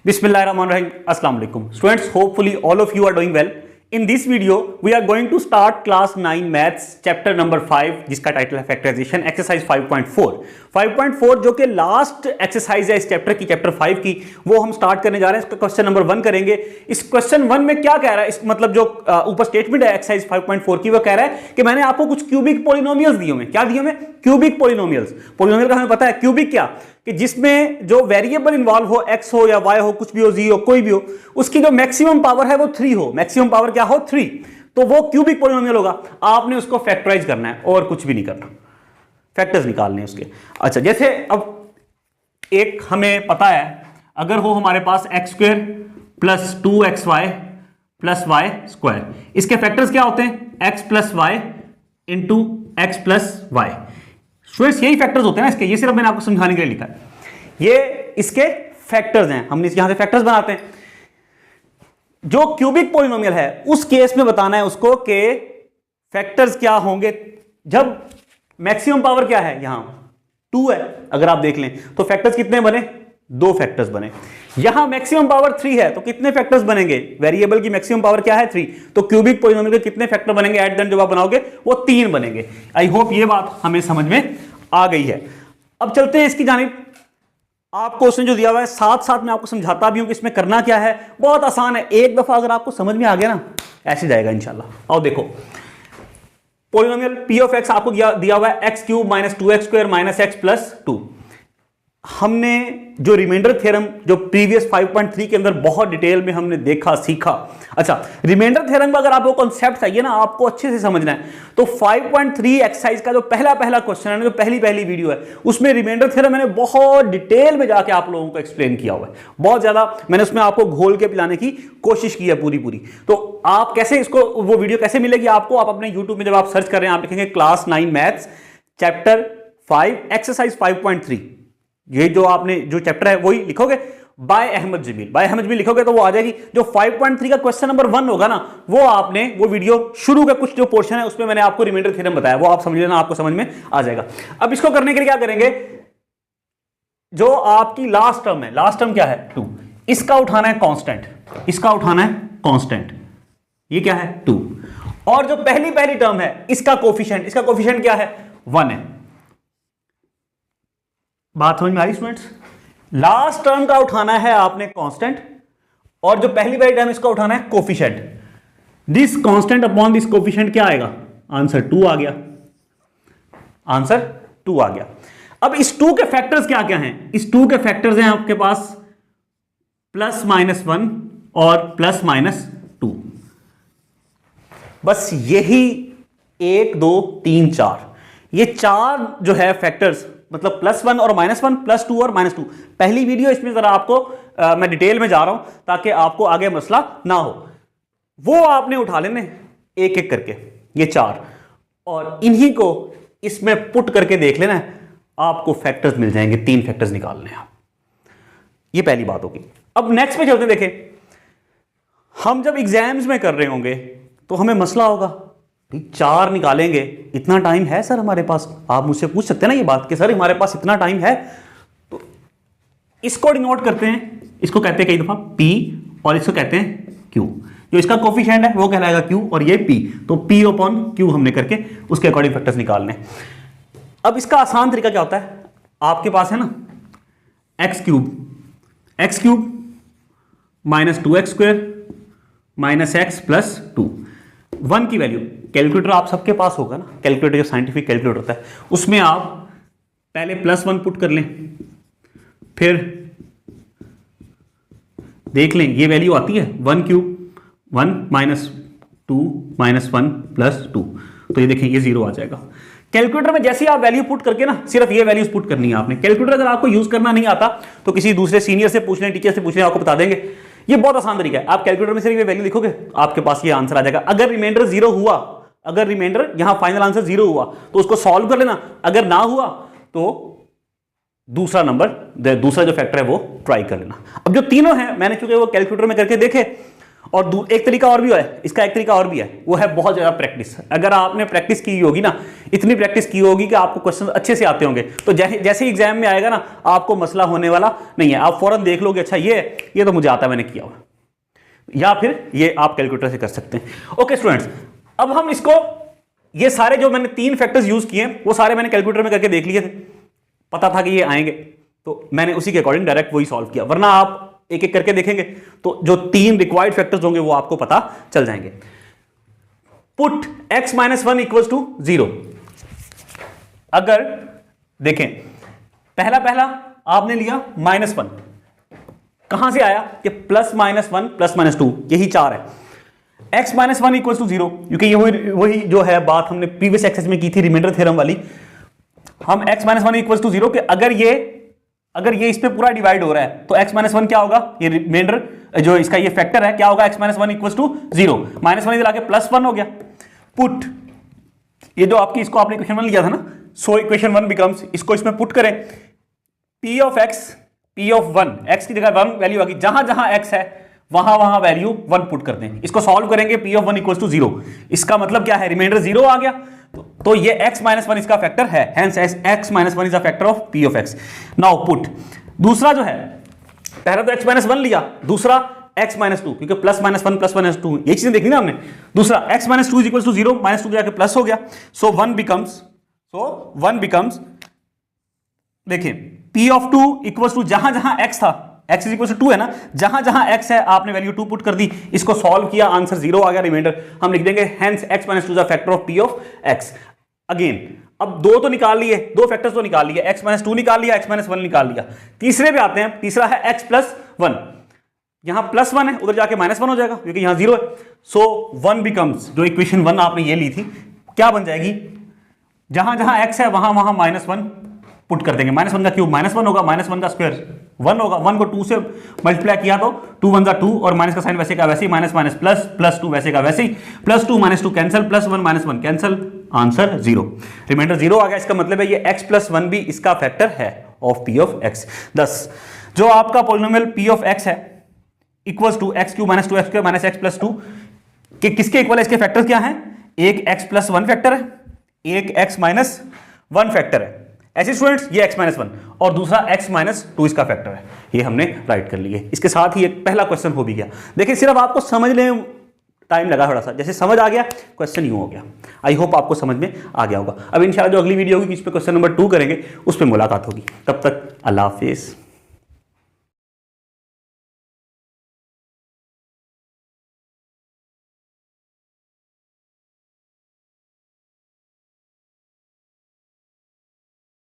Bismillahirrahmanirrahim. Assalamu alaikum. Students, hopefully all of you are doing well. In this video, we are going to start class 9 maths chapter number 5 जिसका title है factorisation exercise 5.4. 5.4 जो कि last exercise है इस chapter की, chapter 5 की, वो हम स्टार्ट करने जा रहे हैं. इसका क्वेश्चन नंबर 1 करेंगे. इस क्वेश्चन 1 में क्या कह रहा है, इस मतलब जो ऊपर स्टेटमेंट है एक्सरसाइज 5.4 की, वो कह रहा है कि मैंने आपको कुछ क्यूबिक पॉलिनोमियल्स दिए हुए. क्या दिए हुए? Cubic polynomials. पॉलिनोमियल का हमें पता है क्यूबिक क्या, कि जिसमें जो वेरिएबल इन्वॉल्व हो, एक्स हो या वाई हो, कुछ भी हो, जी हो, कोई भी हो, उसकी जो मैक्सिमम पावर है वो 3 हो. मैक्सिमम पावर क्या हो? 3. तो वो क्यूबिक पॉलिनोमियल होगा. आपने उसको फैक्टराइज करना है और कुछ भी नहीं करना, फैक्टर्स निकालने हैं उसके. अच्छा, जैसे अब एक हमें पता है, अगर हो हमारे पास X square plus 2xy plus Y square, इसके फैक्टर्स क्या होते हैं? X plus Y into X plus Y. Students, यही फैक्टर्स होते हैं ना इसके. ये सिर्फ मैंने आपको समझाने के लिए लिखा है. ये इसके फैक्टर्स हैं. हमने यहां से फैक्टर्स बनाते हैं. जो क्यूबिक पॉलिनोमियल है उस केस में बताना है उसको कि फैक्टर्स क्या होंगे जब मैक्सिमम पावर क्या है, यहां 2 है. अगर आप देख लें तो फैक्टर्स कितने बने? 2 फैक्टर्स बने. यहां मैक्सिमम पावर 3 है तो कितने फैक्टर्स बनेंगे? वेरिएबल की मैक्सिमम पावर क्या है? 3. तो क्यूबिक पॉलिनोमियल के कितने फैक्टर बनेंगे एट द एंड जब आप बनाओगे? वो 3 बनेंगे. आई होप ये बात हमें समझ में आ गई है. अब चलते हैं इसकी जानिब. आपको उसने जो दिया हुआ है साथ साथ मैं आपको समझाता भी हूं कि इसमें करना क्या है. बहुत आसान है. एक दफा अगर आपको समझ में आ गया ना, ऐसे जाएगा इंशाल्लाह. आओ देखो, पॉलिनोमियल p ऑफ x आपको दिया हुआ है x cube minus 2x square minus x plus 2. हमने जो रिमाइंडर थ्योरम जो प्रीवियस 5.3 के अंदर बहुत डिटेल में हमने देखा, सीखा. अच्छा, रिमाइंडर थ्योरम का अगर आपको कॉन्सेप्ट चाहिए ना, आपको अच्छे से समझना है, तो 5.3 एक्सरसाइज का जो पहला क्वेश्चन है, जो पहली वीडियो है, उसमें रिमाइंडर थ्योरम मैंने बहुत डिटेल में जाके आप लोगों को एक्सप्लेन किया हुआ है. बहुत ज्यादा मैंने उसमें आपको घोल के पिलाने की कोशिश की है पूरी. तो आप कैसे इसको, वो वीडियो कैसे मिलेगी आपको? आप अपने यूट्यूब में जब आप सर्च कर रहे हैं, आप लिखेंगे क्लास 9 मैथ्स चैप्टर 5 एक्सरसाइज 5.3. ये जो आपने जो चैप्टर है वही लिखोगे बाय अहमद जमील लिखोगे तो वो आ जाएगी. जो 5.3 का क्वेश्चन नंबर 1 होगा ना, वो आपने वो वीडियो शुरू का कुछ जो पोर्शन है उसमें मैंने आपको रिमाइंडर थ्योरम बताया, वो आप समझ लेना, आपको समझ में आ जाएगा. अब इसको करने के लिए क्या करेंगे? जो आपकी लास्ट टर्म है, लास्ट टर्म क्या है? 2. इसका उठाना है कांस्टेंट, इसका उठाना है कांस्टेंट. ये क्या है? 2. और जो पहली टर्म है इसका कोफिशिएंट, इसका कोफिशिएंट क्या है? 1 है. बात समझ में आ रही स्टूडेंट्स? लास्ट टर्म का उठाना है आपने कांस्टेंट, और जो पहली टर्म इसका उठाना है coefficient. This constant upon this coefficient क्या आएगा? आंसर 2 आ गया. आंसर 2 आ गया. अब इस 2 के फैक्टर्स क्या क्या हैं? इस 2 के फैक्टर्स हैं आपके पास प्लस माइनस 1 और प्लस माइनस 2. बस यही 1 2 3 4, ये 4 जो है फैक्टर्स, मतलब +1 और -1, +2 और -2. पहली वीडियो इसमें जरा आपको मैं डिटेल में जा रहा हूं ताकि आपको आगे मसला ना हो. वो आपने उठा लेने एक एक करके ये 4, और इन्हीं को इसमें पुट करके देख लेना है, आपको फैक्टर्स मिल जाएंगे. 3 फैक्टर्स निकालने हैं. ये पहली बात होगी. अब नेक्स्ट पे चलते हैं. देखें, हम जब एग्जाम्स में कर रहे होंगे तो हमें मसला होगा, 4 निकालेंगे, इतना टाइम है सर हमारे पास? आप मुझसे पूछ सकते हैं ना ये बात कि सर हमारे पास इतना टाइम है. तो इसको डिनोट करते हैं, इसको कहते हैं कई दफा P और इसको कहते हैं Q. जो इसका कोफिशिएंट है वो कहलाएगा Q और ये P. तो P अपॉन Q हमने करके उसके अकॉर्डिंग फैक्टर्स निकालने. अब इसका आसान तरीका क्या होता है? आपके पास है ना x cube minus 2x square minus x plus 2. 1 की वैल्यू, कैलकुलेटर आप सबके पास होगा ना, कैलकुलेटर जो साइंटिफिक कैलकुलेटर होता है उसमें आप पहले +1 पुट कर लें, फिर देख लें ये वैल्यू आती है 1 क्यूब 1 माइनस 2 माइनस 1 प्लस 2. तो ये देखें ये 0 आ जाएगा. कैलकुलेटर में जैसे ही आप वैल्यू पुट करके ना, सिर्फ ये वैल्यूज पुट करनी है आपने. कैलकुलेटर अगर आपको यूज करना नहीं आता तो किसी दूसरे सीनियर से पूछ लें, टीचर से पूछ लें, आपको बता देंगे. ये बहुत आसान तरीका है. आप कैलकुलेटर में सिर्फ ये वैल्यू लिखोगे, आपके पास ये आंसर आ जाएगा. अगर रिमाइंडर 0 हुआ, अगर रिमाइंडर यहां फाइनल आंसर 0 हुआ तो उसको सॉल्व कर लेना. अगर ना हुआ तो दूसरा जो फैक्टर है वो ट्राई कर लेना. अब जो तीनों हैं मैंने चूंकि वो कैलकुलेटर में करके देखे और एक तरीका और भी है, इसका एक तरीका और भी है, वो है बहुत ज़्यादा प्रैक्टिस। अगर आपने प्रैक्टिस की होगी ना, इतनी प्रैक्टिस की होगी कि आपको क्वेश्चन अच्छे से आते होंगे, तो जैसे एग्जाम में आएगा ना, आपको मसला होने वाला नहीं है। आप फौरन देख लोगे, अच्छा ये तो मुझे आता है, मैंने किया हुआ, या फिर ये आप कैलकुलेटर से कर सकते हैं। ओके स्टूडेंट्स, अब हम इसको, ये सारे जो मैंने 3 फैक्टर्स यूज किए वो सारे मैंने कैलकुलेटर में करके देख लिए थे, पता था कि ये आएंगे, तो मैंने उसी के अकॉर्डिंग डायरेक्ट वही सॉल्व किया। वरना आप एक एक करके देखेंगे तो जो 3 रिक्वायर्ड फैक्टर्स होंगे वो आपको पता चल जाएंगे। Put x - 1 = 0। अगर देखें, पहला आपने लिया -1, कहां से आया कि +-1 +-2, यही 4 है। x - 1 = 0, क्योंकि ये वही जो है बात हमने प्रीवियस एक्सरसाइज में की थी, रिमाइंडर थ्योरम वाली। हम x - 1 = 0 कि अगर ये इस पे पूरा डिवाइड हो रहा है तो x - 1 क्या होगा, ये रिमाइंडर जो इसका ये फैक्टर है क्या होगा, x - 1 = 0, -1 इधर आके +1 हो गया। पुट, ये जो आपकी इसको आपने इक्वेशन 1 लिया था ना, सो इक्वेशन 1 बिकम्स, इसको इसमें पुट करें, p of 1, x की जगह 1 वैल्यू आ गई, जहां जहां x है वहां वैल्यू 1 पुट कर दें। इसको सॉल्व करेंगे, p of 1 = 0, इसका मतलब क्या है, रिमाइंडर 0 आ गया, तो ये x - 1 इसका फैक्टर है, hence x - 1 is a factor of p of x। Now put, दूसरा जो है, पहला तो x - 1 लिया, दूसरा x - 2, क्योंकि +-1 +-2 ये चीजें देखी ना हमने। दूसरा x - 2 = 0, -2 जाके प्लस हो गया, सो 1 बिकम्स, देखिए p of 2 = जहां जहां x था, x = 2 है ना, जहां जहां x है आपने वैल्यू 2 पुट कर दी, इसको सॉल्व किया, आंसर 0 आ गया, रिमाइंडर हम लिख देंगे, hence x - 2 is a factor of p of x। Again, अब 2 तो निकाल लिए, 2 फैक्टर्स तो निकाल लिए, x - 2 निकाल लिया, x - 1 निकाल लिया। तीसरे पे आते हैं, तीसरा है x + 1, यहां +1 है, उधर जाके -1 हो जाएगा क्योंकि यहां 0 है, सो 1 बिकम्स, जो इक्वेशन 1 आपने ये ली थी क्या बन जाएगी, जहां जहां x है वहां -1 पुट कर देंगे, -1 का क्यूब -1 होगा, -1 का स्क्वायर 1 होगा, 1 को 2 से मल्टीप्लाई किया तो 2 × 2, और माइनस का साइन वैसे का वैसे ही, माइनस प्लस, +2 वैसे का वैसे ही, +2 - 2 कैंसिल, +1 - 1 कैंसिल, आंसर 0, रिमाइंडर 0 आ गया। इसका मतलब है ये x + 1 भी इसका फैक्टर है ऑफ p of x। 10, जो आपका पॉलिनोमियल p of x है equals to x³ - 2x² - x + 2 कि किसके इक्वल है, इसके फैक्टर क्या है, एक x + 1 फैक्टर है, एक x - 1 फैक्टर है, ऐसे स्टूडेंट्स ये x - 1 और दूसरा x - 2 इसका फैक्टर है, ये हमने राइट कर लिए। इसके साथ ही एक पहला क्वेश्चन हो भी गया। देखिए सिर्फ आपको समझने टाइम लगा थोड़ा सा, जैसे समझ आ गया क्वेश्चन यूं हो गया। आई होप आपको समझ में आ गया होगा। अब इंशाल्लाह जो अगली वीडियो होगी इस पे क्वेश्चन नंबर 2 करेंगे, उस पर मुलाकात होगी। तब तक अल्लाह हाफिज़।